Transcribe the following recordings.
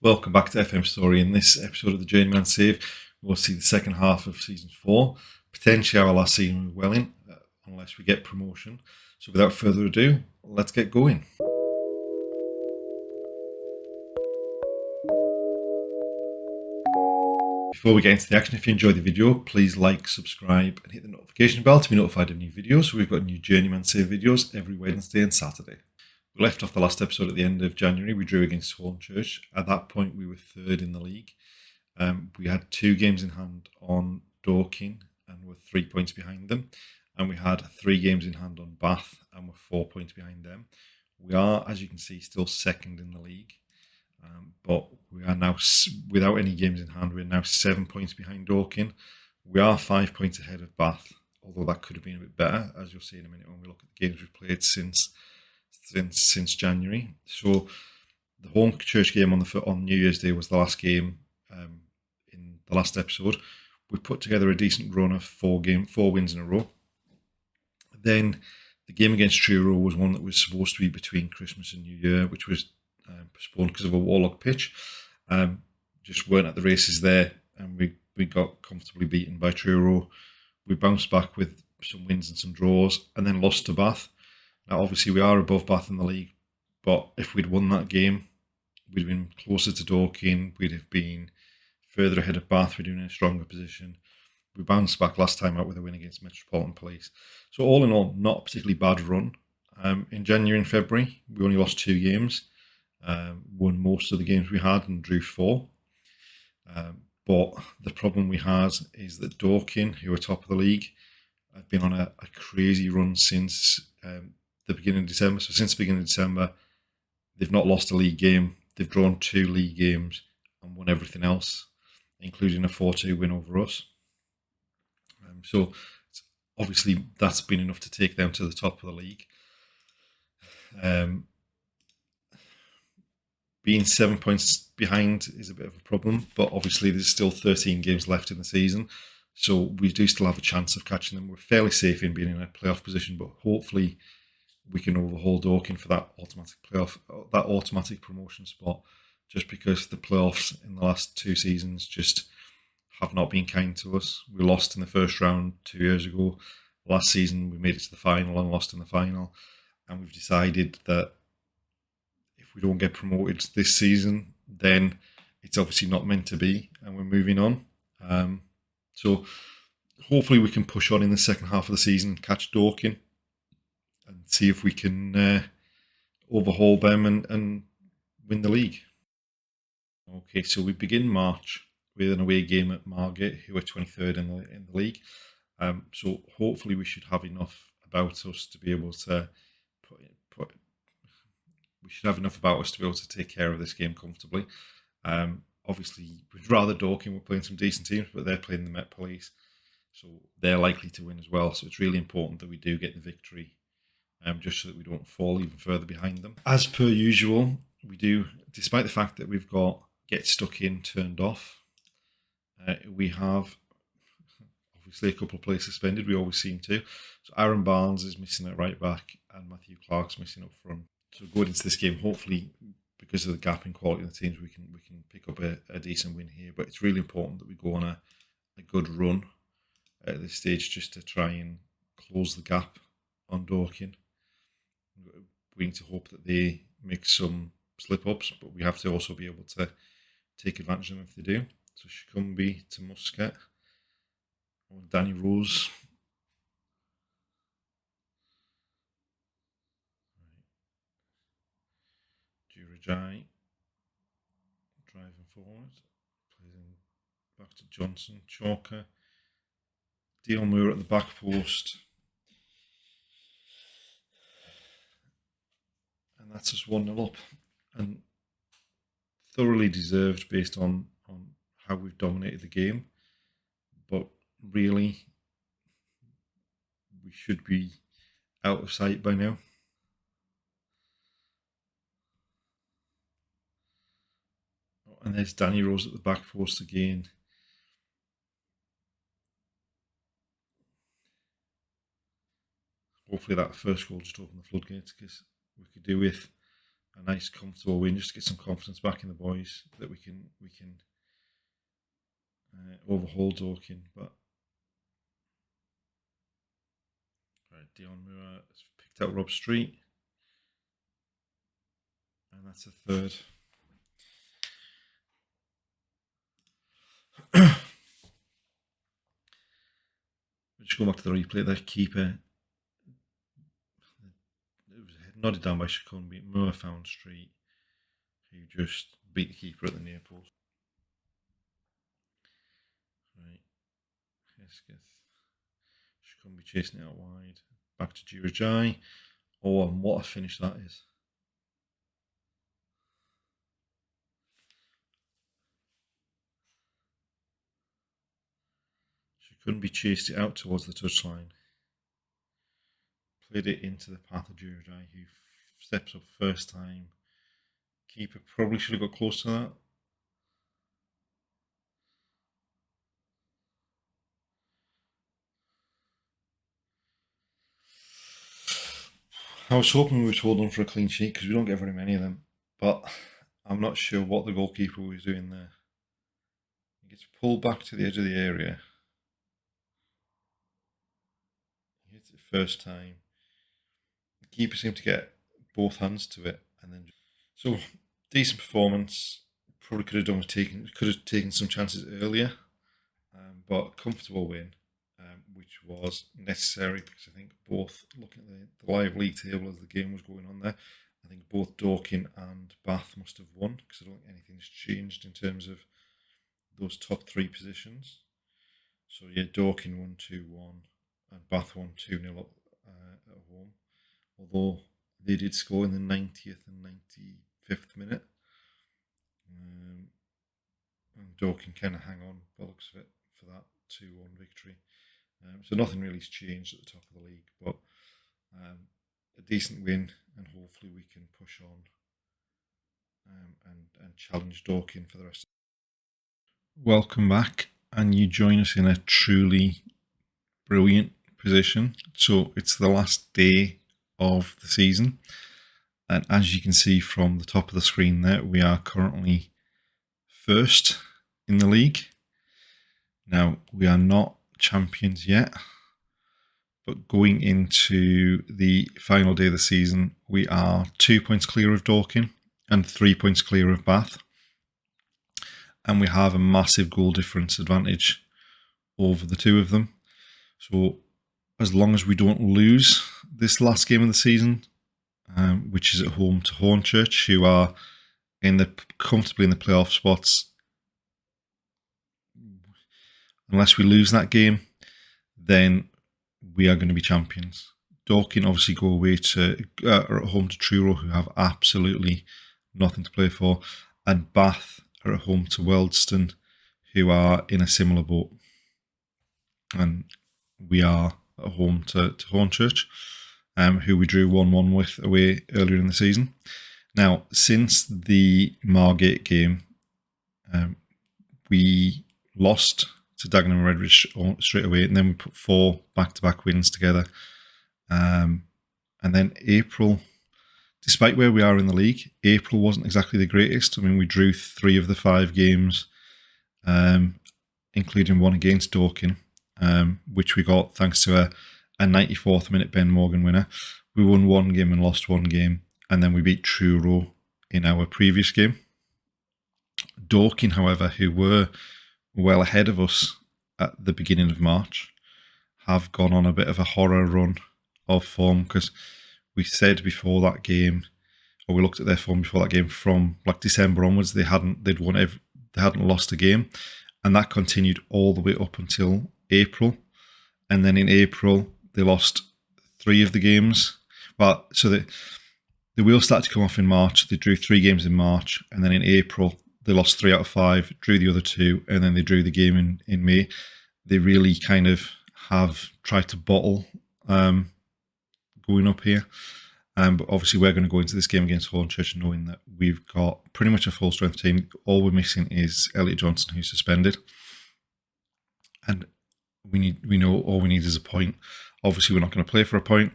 Welcome back to FM Story. In this episode of the Journeyman Save, we'll see the second half of Season 4, potentially our last season with Welling, unless we get promotion. So without further ado, let's get going. Before we get into the action, if you enjoyed the video, please like, subscribe and hit the notification bell to be notified of new videos. So we've got new Journeyman Save videos every Wednesday and Saturday. We left off the last episode at the end of January. We drew against Hornchurch. At that point, we were third in the league. We had 2 games in hand on Dorking and were 3 points behind them. And we had 3 games in hand on Bath and were 4 points behind them. We are, as you can see, still second in the league. But we are now, without any games in hand, we're now 7 points behind Dorking. We are 5 points ahead of Bath, although that could have been a bit better, as you'll see in a minute when we look at the games we've played since January. So the Hornchurch game on New Year's Day was the last game in the last episode. We put together a decent run of 4 wins in a row. Then the game against Truro was one that was supposed to be between Christmas and New Year, which was postponed because of a Warlock pitch. Just weren't at the races there, and we got comfortably beaten by Truro. We bounced back with some wins and some draws, and then lost to Bath. Now, obviously, we are above Bath in the league, but if we'd won that game, we'd have been closer to Dorking, we'd have been further ahead of Bath, we'd have been in a stronger position. We bounced back last time out with a win against Metropolitan Police. So all in all, not a particularly bad run. In January and February, we only lost 2 games, won most of the games we had and drew 4. But the problem we had is that Dorking, who are top of the league, have been on a crazy run since the beginning of December. So since the beginning of December, they've not lost a league game. They've drawn 2 league games and won everything else, including a 4-2 win over us. So obviously that's been enough to take them to the top of the league. Being 7 points behind is a bit of a problem, but obviously there's still 13 games left in the season. So we do still have a chance of catching them. We're fairly safe in being in a playoff position, but hopefully we can overhaul Dorking for that automatic promotion spot, just because the playoffs in the last 2 seasons just have not been kind to us. We lost in the first round 2 years ago. Last season we made it to the final and lost in the final, and we've decided that if we don't get promoted this season, then it's obviously not meant to be, and we're moving on. So hopefully we can push on in the second half of the season and catch Dorking and see if we can overhaul them and win the league. Okay, so we begin March with an away game at Margate, who are 23rd in the league. So hopefully we should have enough about us to be able to take care of this game comfortably. Obviously, we'd rather Dorking were playing some decent teams, but they're playing the Met Police, so they're likely to win as well. So it's really important that we do get the victory, just so that we don't fall even further behind them. As per usual, we do, despite the fact that we've got Get Stuck In turned off, we have obviously a couple of players suspended. We always seem to. So Aaron Barnes is missing at right back, and Matthew Clark's missing up front. So going into this game, hopefully, because of the gap in quality of the teams, we can pick up a decent win here. But it's really important that we go on a good run at this stage, just to try and close the gap on Dorking. We need to hope that they make some slip-ups, but we have to also be able to take advantage of them if they do. So Shkumbi to Muscat, or Danny Rose. Jurajai driving forward, plays in back to Johnson, Chalker, Deal Moore at the back post, and that's us 1-0 up, and thoroughly deserved based on how we've dominated the game. But really, we should be out of sight by now. And there's Danny Rose at the back post again. Hopefully that first goal just opened the floodgates, because we could do with a nice comfortable win, just to get some confidence back in the boys that we can overhaul Dorking. But right, Dion Moore has picked out Rob Street, and that's a third. Just go back to the replay. The keeper, it was nodded down by Shakunbi. Moore found Street, who just beat the keeper at the near post. Right, Hesketh. Shakunbi chasing it out wide. Back to Jirajai. Oh, and what a finish that is. Shakunbi chased it out towards the touchline. Played it into the path of Jirajai, who steps up first time. Keeper probably should have got close to that. I was hoping we would hold on for a clean sheet because we don't get very many of them, but I'm not sure what the goalkeeper was doing there. He gets pulled back to the edge of the area. He hits it first time. The keeper seemed to get both hands to it, and then so decent performance. Probably could have taken some chances earlier, but comfortable win. Which was necessary because I think both, looking at the live league table as the game was going on there, I think both Dorking and Bath must have won because I don't think anything's changed in terms of those top three positions. So yeah, Dorking won 2-1 and Bath won 2-0 at home, although they did score in the 90th and 95th minute. And Dorking kind of hang on by the looks of it for that 2-1 victory. So nothing really's changed at the top of the league, but a decent win, and hopefully we can push on and challenge Dorking for the rest. Welcome back, and you join us in a truly brilliant position. So it's the last day of the season, and as you can see from the top of the screen there, we are currently first in the league. Now, we are not champions yet, but going into the final day of the season, we are 2 points clear of Dorking and 3 points clear of Bath, and we have a massive goal difference advantage over the two of them. So as long as we don't lose this last game of the season, which is at home to Hornchurch, who are comfortably in the playoff spots, unless we lose that game, then we are going to be champions. Dorking obviously go away are at home to Truro, who have absolutely nothing to play for, and Bath are at home to Wealdstone, who are in a similar boat. And we are at home to Hornchurch, who we drew 1-1 with away earlier in the season. Now, since the Margate game, we lost to Dagenham and Redbridge straight away, and then we put 4 back-to-back wins together. And then April, despite where we are in the league, April wasn't exactly the greatest. I mean, we drew 3 of the 5 games, including one against Dorking, which we got thanks to a 94th minute Ben Morgan winner. We won 1 game and lost 1 game, and then we beat Truro in our previous game. Dorking, however, who were well ahead of us at the beginning of March, have gone on a bit of a horror run of form, because we said before that game, or we looked at their form before that game, from like December onwards, they hadn't lost a game, and that continued all the way up until April. And then in April they lost 3 of the games. Well, so the wheels started to come off in March. They drew 3 games in March, and then in April they lost 3 out of 5, drew the other 2, and then they drew the game in May. They really kind of have tried to bottle going up here. But obviously we're going to go into this game against Hornchurch knowing that we've got pretty much a full strength team. All we're missing is Elliot Johnson, who's suspended. And we know all we need is a point. Obviously we're not going to play for a point,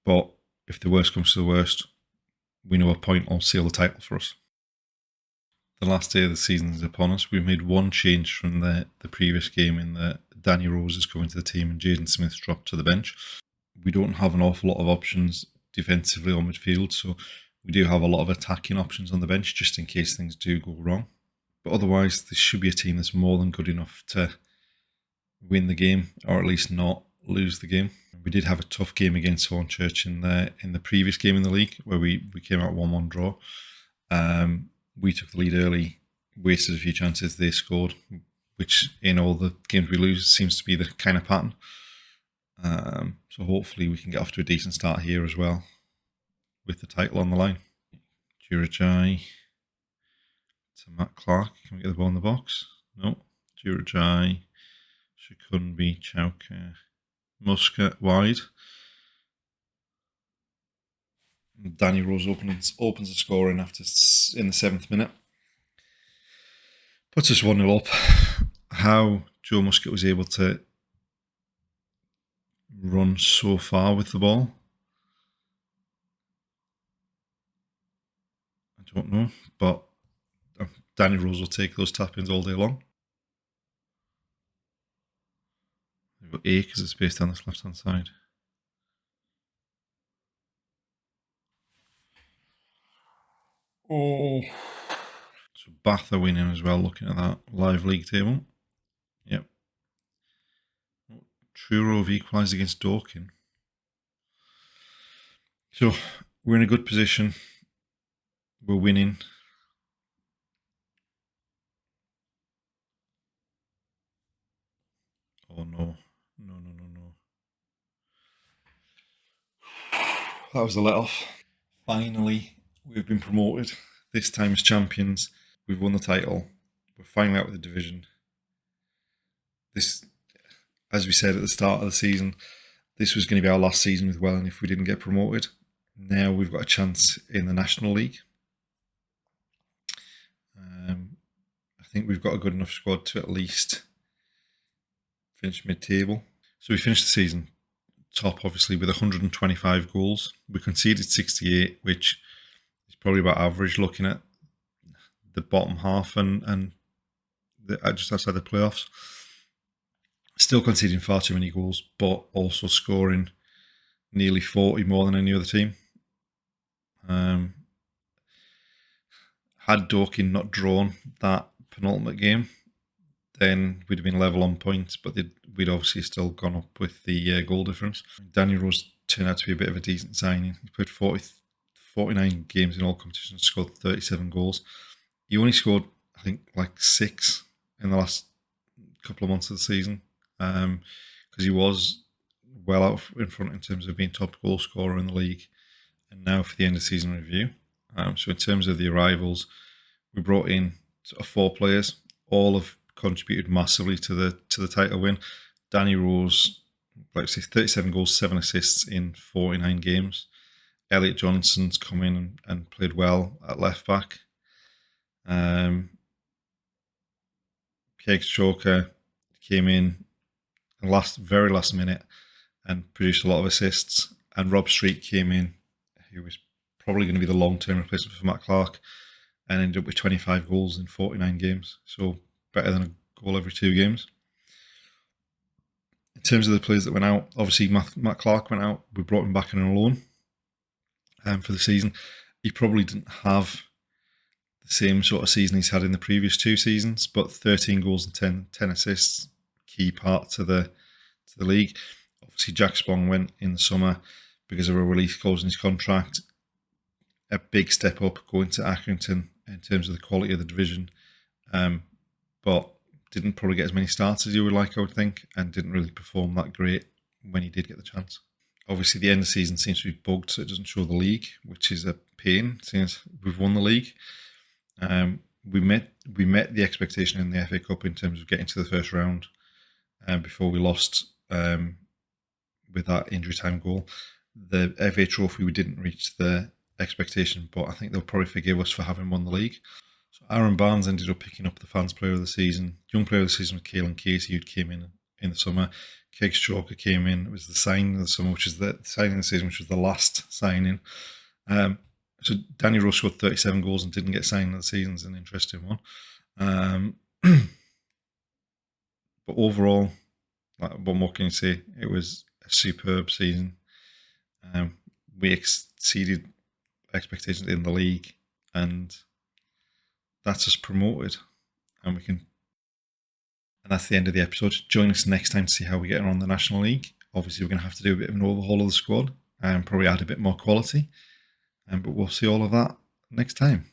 but if the worst comes to the worst, we know a point will seal the title for us. The last day of the season is upon us. We've made one change from the previous game in that Danny Rose is coming to the team and Jaden Smith's dropped to the bench. We don't have an awful lot of options defensively or midfield, so we do have a lot of attacking options on the bench just in case things do go wrong. But otherwise, this should be a team that's more than good enough to win the game, or at least not lose the game. We did have a tough game against Hornchurch in the previous game in the league, where we came out 1-1 draw. We took the lead early, wasted a few chances, they scored, which in all the games we lose seems to be the kind of pattern. So hopefully we can get off to a decent start here as well, with the title on the line. Jurajai to Matt Clark. Can we get the ball in the box? No. Jurajai, Shakunbi, Chowker, Muscat wide. Danny Rose opens the scoring in the 7th minute. Puts us 1-0 up. How Joe Muscat was able to run so far with the ball, I don't know, but Danny Rose will take those tap-ins all day long. We've got acres of space down this left-hand side. Oh. So Bath are winning as well, looking at that live league table. Yep. Truro have equalised against Dorking. So we're in a good position. We're winning. Oh no. No. That was a let-off. Finally, we've been promoted. This time as champions. We've won the title. We're finally out of the division. This, as we said at the start of the season, this was going to be our last season with Welling if we didn't get promoted. Now we've got a chance in the National League. I think we've got a good enough squad to at least finish mid-table. So we finished the season top, obviously, with 125 goals. We conceded 68, which is probably about average looking at the bottom half and just outside the playoffs. Still conceding far too many goals, but also scoring nearly 40 more than any other team. Had Dorking not drawn that penultimate game, then we'd have been level on points, but we'd obviously still gone up with the goal difference. Danny Rose turned out to be a bit of a decent signing. He played 49 games in all competitions, scored 37 goals. He only scored, I think, like 6 in the last couple of months of the season, because he was well out in front in terms of being top goal scorer in the league. And now for the end of season review. So in terms of the arrivals, we brought in sort of 4 players. All have contributed massively to the title win. Danny Rose, like I say, 37 goals, 7 assists in 49 games. Elliot Johnson's come in and played well at left back. Kegs Chalker came in very last minute and produced a lot of assists. And Rob Street came in, who was probably going to be the long-term replacement for Matt Clark, and ended up with 25 goals in 49 games. So better than a goal every 2 games. In terms of the players that went out, obviously Matt Clark went out. We brought him back in on loan for the season. He probably didn't have the same sort of season he's had in the previous 2 seasons, but 13 goals and 10 assists, key part to the league. Obviously Jack Spong went in the summer because of a release clause in his contract. A big step up going to Accrington in terms of the quality of the division, but didn't probably get as many starts as you would like, I would think, and didn't really perform that great when he did get the chance. Obviously, the end of the season seems to be bugged, so it doesn't show the league, which is a pain since we've won the league. We met the expectation in the FA Cup in terms of getting to the first round before we lost with that injury time goal. The FA Trophy, we didn't reach the expectation, but I think they'll probably forgive us for having won the league. So Aaron Barnes ended up picking up the Fans Player of the Season. Young Player of the Season was Caelan Casey, who came in the summer. Kegs Chalker came in. It was the signing of the summer, which is the signing of the season, which was the last signing. So Danny Rose scored 37 goals and didn't get signed of the season. Is an interesting one. But overall, what more can you say? It was a superb season. We exceeded expectations in the league, and that's us promoted. And that's the end of the episode. Join us next time to see how we get on the National League. Obviously, we're going to have to do a bit of an overhaul of the squad and probably add a bit more quality. But we'll see all of that next time.